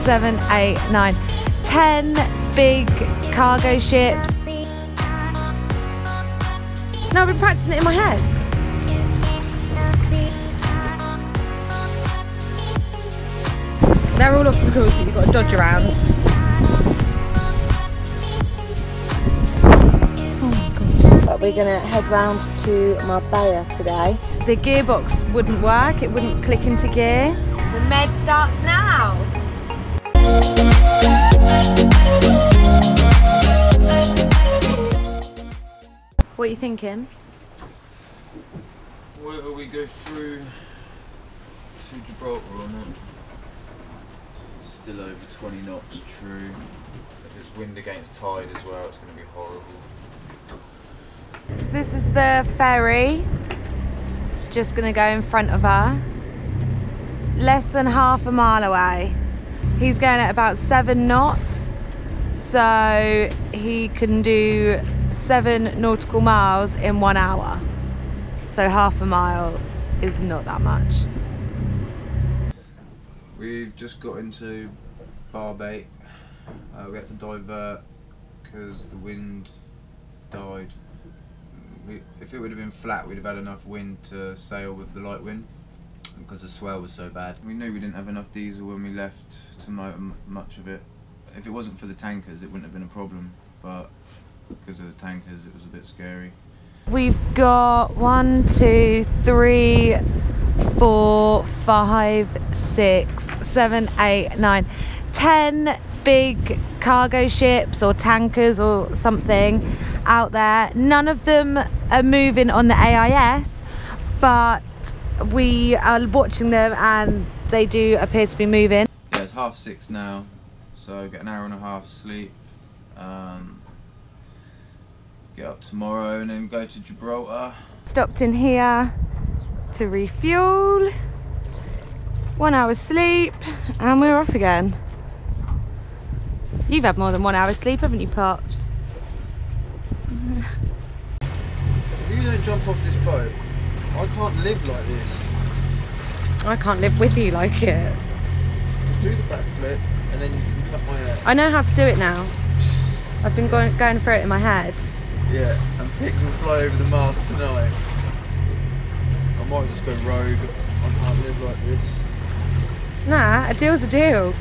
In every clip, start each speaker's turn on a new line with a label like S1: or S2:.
S1: 7, 8, 9, 10 big cargo ships. No, I've been practicing it in my head. They're all obstacles that you've got to dodge around. Oh my god. But we're gonna head round to Marbella today. The gearbox wouldn't work, it wouldn't click into gear. The med starts now. What are you thinking?
S2: Whether we go through to Gibraltar or not. It's still over 20 knots, true. If it's wind against tide as well, it's going to be horrible.
S1: This is the ferry. It's just going to go in front of us. It's less than half a mile away. He's going at about 7 knots, so he can do 7 nautical miles in 1 hour. So half a mile is not that much.
S2: We've just got into Barbate. We had to divert because the wind died. If it would have been flat, we'd have had enough wind to sail with the light wind because the swell was so bad. We knew we didn't have enough diesel when we left to motor much of it. If it wasn't for the tankers, it wouldn't have been a problem, but because of the tankers, it was a bit scary.
S1: We've got 1, 2, 3, 4, 5, 6, 7, 8, 9, 10 big cargo ships or tankers or something out there. None of them are moving on the AIS, but we are watching them and they do appear to be moving.
S2: Yeah, it's 6:30 now, so get an hour and a half sleep. Get up tomorrow and then go to Gibraltar.
S1: Stopped in here to refuel. 1 hour sleep and we're off again. You've had more than 1 hour sleep, haven't you, Pops?
S2: If you don't jump off this boat, I can't live like this.
S1: I can't live with you like it.
S2: Just do the backflip and then you can cut my hair.
S1: I know how to do it now. I've been going through it in my head.
S2: Yeah, and pigs will fly over the mast tonight. I might just go rogue. I can't live like this.
S1: Nah, a deal's a deal.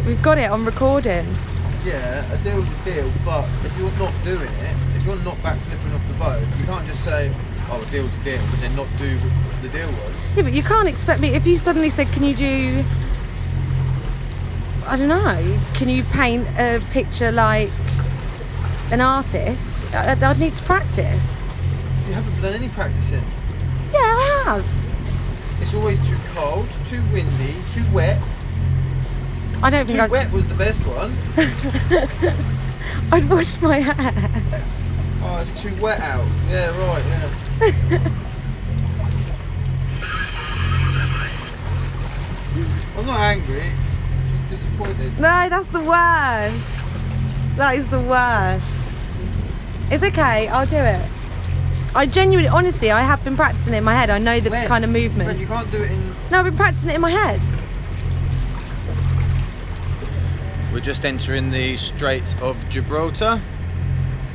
S1: We've got it on recording.
S2: Yeah, a deal's a deal, but if you're not doing it, if you're not backflipping off the boat, you can't just say, oh, a deal's a deal, but then not do what the deal was.
S1: Yeah, but you can't expect me, if you suddenly said, can you do, I don't know, can you paint a picture like an artist? I'd need to practice.
S2: You haven't done any practicing.
S1: Yeah, I have.
S2: It's always too cold, too windy, too wet.
S1: I don't think
S2: Too wet was the best one.
S1: I'd washed my hair.
S2: Oh, it's too wet out. Yeah, right, yeah. I'm not angry, just disappointed.
S1: No, that's the worst. That is the worst. It's okay, I'll do it. I genuinely, honestly, I have been practicing it in my head. I know the kind of movements.
S2: But you can't do it in...
S1: No, I've been practicing it in my head.
S2: We're just entering the Straits of Gibraltar,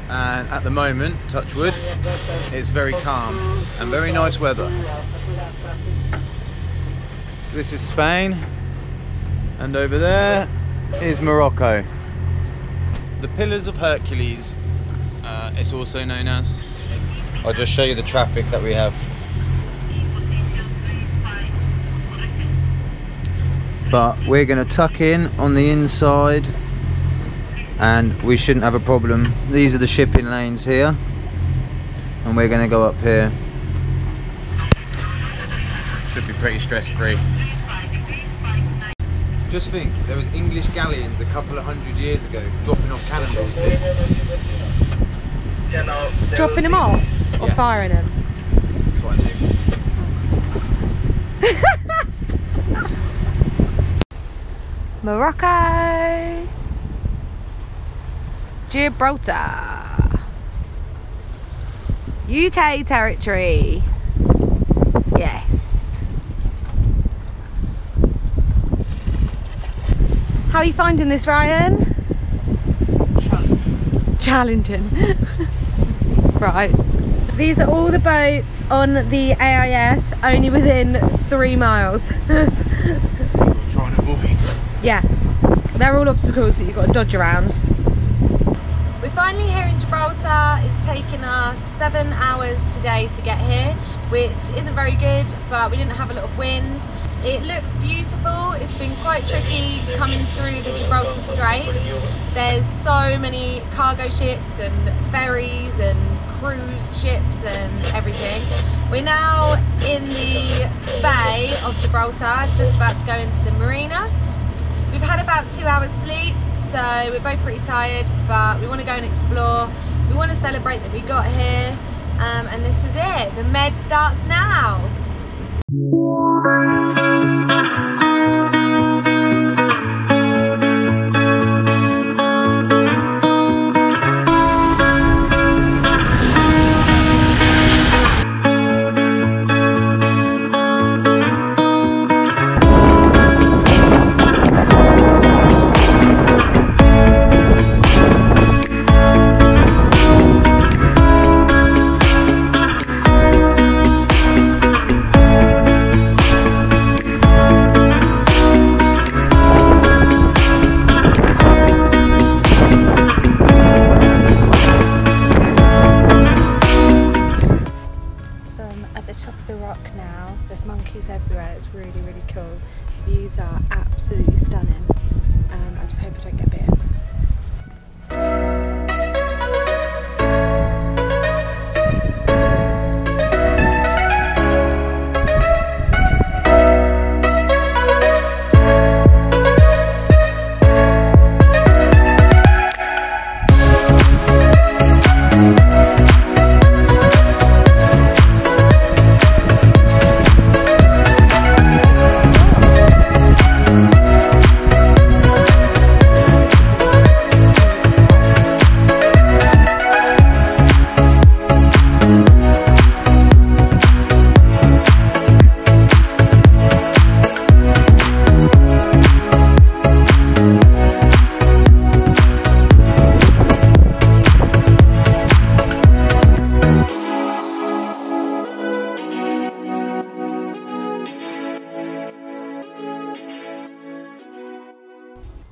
S2: and at the moment, touch wood, it's very calm and very nice weather. This is Spain, and over there is Morocco. The Pillars of Hercules, it's also known as. I'll just show you the traffic that we have. But we're going to tuck in on the inside and we shouldn't have a problem. These are the shipping lanes here and we're going to go up here. Should be pretty stress-free. Just think, there was English galleons a couple of 100 years ago dropping off cannonballs here.
S1: Dropping them off or
S2: Yeah.
S1: firing them?
S2: That's what I knew.
S1: Morocco, Gibraltar, UK territory. Yes. How are you finding this, Ryan? Challenging. Right. These are all the boats on the AIS, only within 3 miles.
S2: We'll try and avoid.
S1: Yeah, they're all obstacles that you've got to dodge around. We're finally here in Gibraltar. It's taken us 7 hours today to get here, which isn't very good, but we didn't have a lot of wind. It looks beautiful. It's been quite tricky coming through the Gibraltar Straits. There's so many cargo ships and ferries and cruise ships and everything. We're now in the Bay of Gibraltar, just about to go into the marina. We've had about 2 hours sleep, so we're both pretty tired, but we want to go and explore. We want to celebrate that we got here, and this is it. The med starts now. Everywhere. It's really, really cool. The views are absolutely stunning. I just hope I don't get bitten.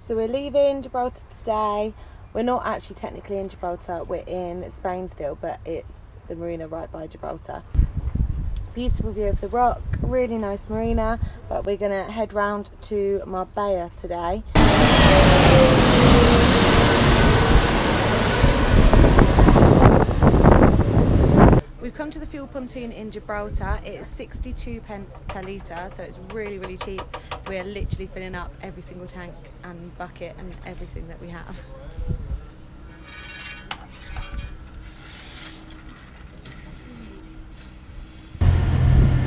S1: So we're leaving Gibraltar today. We're not actually technically in Gibraltar, we're in Spain still, but it's the marina right by Gibraltar. Beautiful view of the rock, really nice marina, but we're gonna head round to Marbella today. We've come to the fuel pontoon in Gibraltar. It is 62 pence per litre, so it's really, really cheap. So we are literally filling up every single tank and bucket and everything that we have.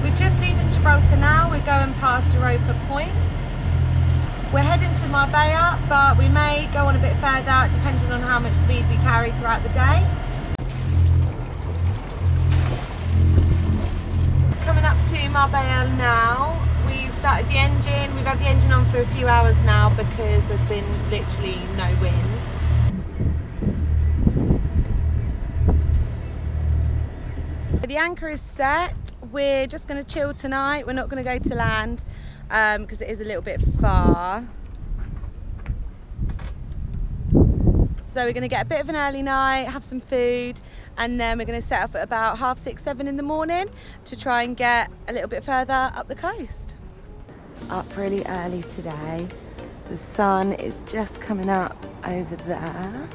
S1: We're just leaving Gibraltar now. We're going past Europa Point. We're heading to Marbella, but we may go on a bit further depending on how much speed we carry throughout the day. Coming up to Marbella now. We've started the engine. We've had the engine on for a few hours now because there's been literally no wind. The anchor is set. We're just going to chill tonight. We're not going to go to land because it is a little bit far. So we're going to get a bit of an early night, have some food, and then we're going to set off at about 6:30, 7 in the morning to try and get a little bit further up the coast. Up really early today. The sun is just coming up over there.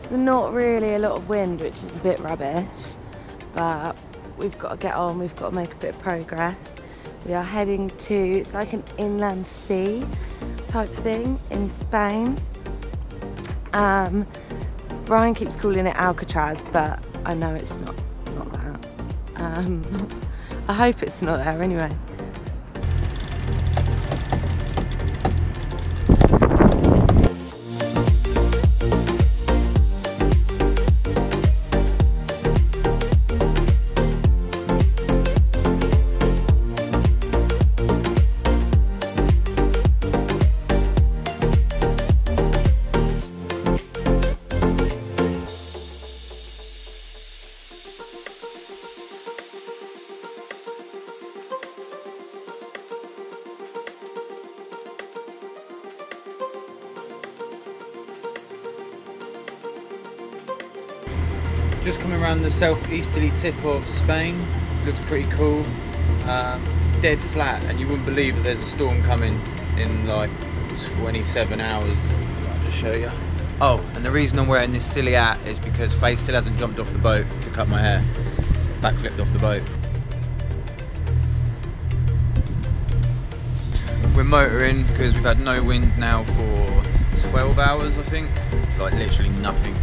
S1: So not really a lot of wind, which is a bit rubbish, but we've got to get on, we've got to make a bit of progress. We are heading to, it's like an inland sea type thing in Spain. Brian keeps calling it Alcatraz, but I know it's not that. I hope it's not there anyway.
S2: Just coming around the southeasterly tip of Spain. Looks pretty cool. It's dead flat, and you wouldn't believe that there's a storm coming in like 27 hours. I'll just show you. Oh, and the reason I'm wearing this silly hat is because Faye still hasn't jumped off the boat to cut my hair. Backflipped off the boat. We're motoring because we've had no wind now for 12 hours, I think. Like literally nothing.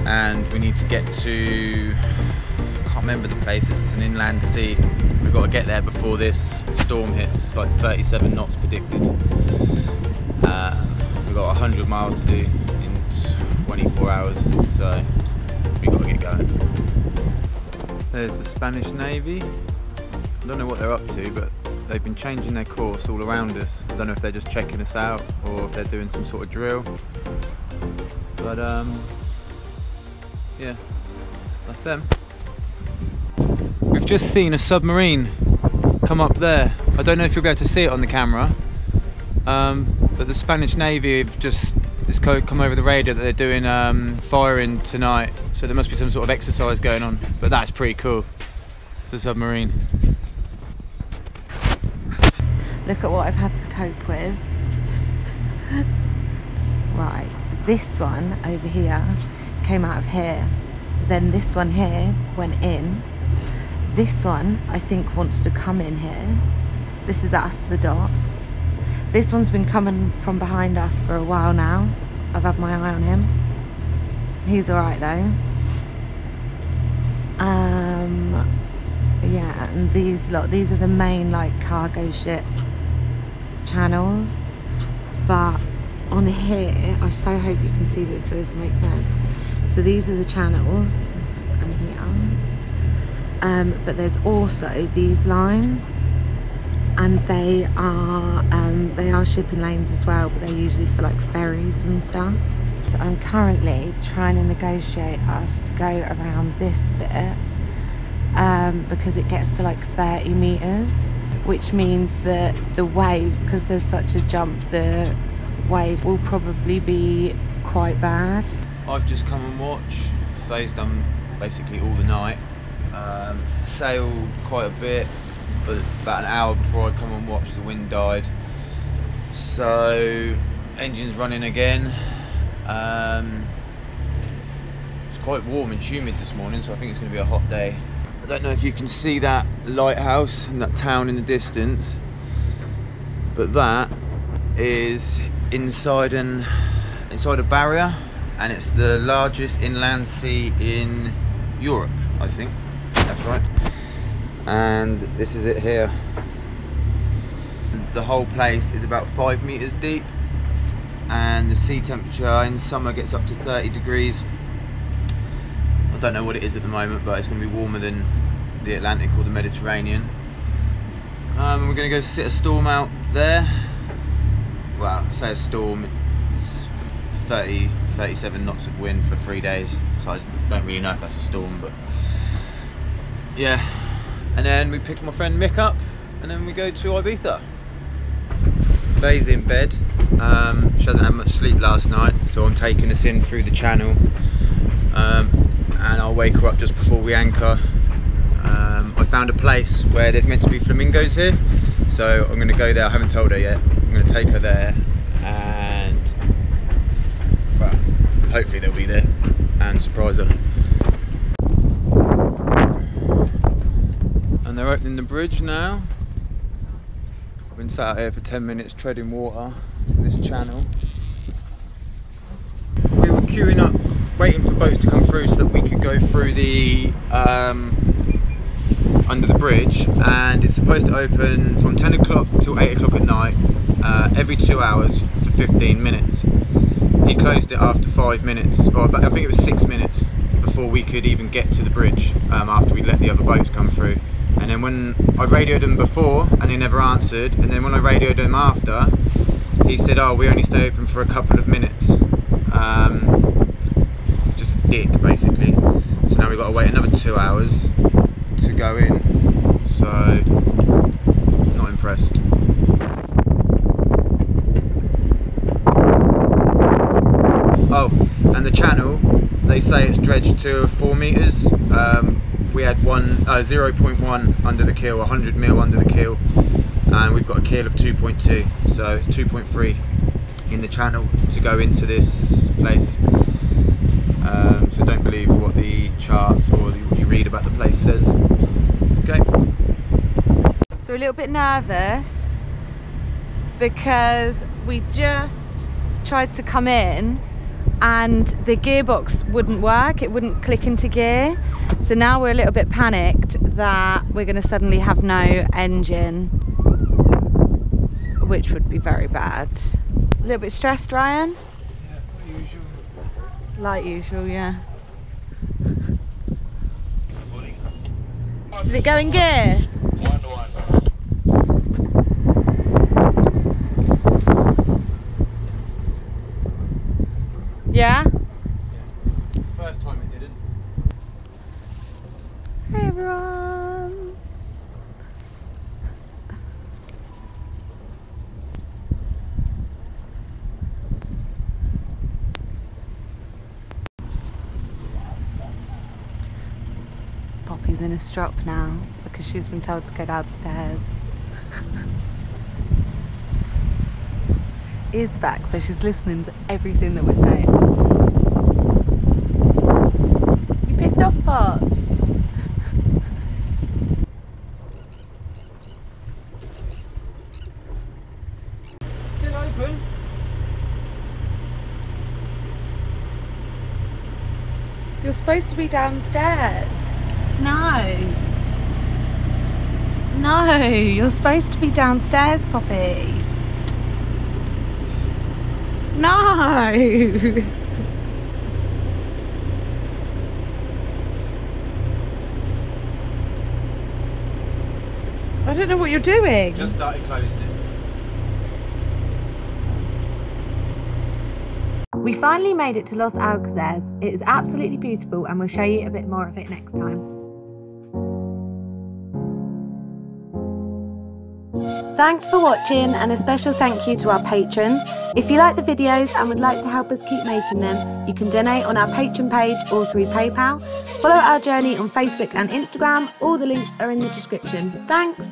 S2: And we need to get to, I can't remember the place, it's an inland sea. We've got to get there before this storm hits. It's like 37 knots predicted. We've got 100 miles to do in 24 hours, so we've got to get going. There's the Spanish Navy. I don't know what they're up to, but they've been changing their course all around us. I don't know if they're just checking us out or if they're doing some sort of drill. But yeah, that's them. We've just seen a submarine come up there. I don't know if you'll be able to see it on the camera, but the Spanish Navy have just come over the radio that they're doing firing tonight. So there must be some sort of exercise going on, but that's pretty cool. It's a submarine.
S1: Look at what I've had to cope with. Right, this one over here came out of here. Then this one here went in. This one, I think, wants to come in here. This is us, the dot. This one's been coming from behind us for a while now. I've had my eye on him. He's alright though. Yeah, and these are the main like cargo ship channels. But on here, I so hope you can see this so this makes sense. So these are the channels, and here. But there's also these lines, and they are shipping lanes as well, but they're usually for like ferries and stuff. So I'm currently trying to negotiate us to go around this bit because it gets to like 30 meters, which means that the waves, because there's such a jump, the waves will probably be quite bad.
S2: I've just come and watched. Faye's done basically all the night. Sailed quite a bit, but about an hour before I come and watch, the wind died. So engine's running again. It's quite warm and humid this morning, so I think it's going to be a hot day. I don't know if you can see that lighthouse and that town in the distance, but that is inside a barrier, and it's the largest inland sea in Europe, I think. That's right. And this is it here. The whole place is about 5 meters deep, and the sea temperature in summer gets up to 30 degrees. I don't know what it is at the moment, but it's going to be warmer than the Atlantic or the Mediterranean. We're going to go sit a storm out there. Well, I say a storm, it's 37 knots of wind for 3 days, so I don't really know if that's a storm, but yeah. And then we pick my friend Mick up, and then we go to Ibiza. Faye's in bed. She hasn't had much sleep last night, so I'm taking us in through the channel, and I'll wake her up just before we anchor. I found a place where there's meant to be flamingos here, so I'm going to go there. I haven't told her yet. I'm going to take her there, and well, hopefully they'll be there and surprise her. And they're opening the bridge now. I've been sat out here for 10 minutes treading water in this channel. We were queuing up, waiting for boats to come through so that we could go through the under the bridge, and it's supposed to open from 10 o'clock till 8 o'clock at night, every 2 hours for 15 minutes. He closed it after 5 minutes, or I think it was 6 minutes before we could even get to the bridge, after we let the other boats come through. And then when I radioed them before and they never answered, and then when I radioed them after, he said, oh, we only stay open for a couple of minutes. Just a dick, basically. So now we've got to wait another 2 hours to go in, so not impressed. Oh, and the channel they say it's dredged to 4 meters. We had 0.1 under the keel, 100 mil under the keel, and we've got a keel of 2.2, so it's 2.3 in the channel to go into this place. So don't believe what the charts or what you read about the place says. Okay.
S1: So we're a little bit nervous because we just tried to come in and the gearbox wouldn't work, it wouldn't click into gear. So now we're a little bit panicked that we're going to suddenly have no engine, which would be very bad. A little bit stressed, Ryan?
S2: Yeah, like usual.
S1: Like usual, yeah. Did it go in gear? Yeah?
S2: First time it didn't.
S1: Hey everyone! Poppy's in a strop now because she's been told to go downstairs. Ears back, so she's listening to everything that we're saying. You pissed off, Pops?
S2: Still open.
S1: You're supposed to be downstairs. No. No, you're supposed to be downstairs, Poppy. No. I don't know what you're doing.
S2: Just started closing it.
S1: We finally made it to Los Alcaceres. It is absolutely beautiful and we'll show you a bit more of it next time. Thanks for watching and a special thank you to our patrons. If you like the videos and would like to help us keep making them, you can donate on our Patreon page or through PayPal. Follow our journey on Facebook and Instagram. All the links are in the description. Thanks!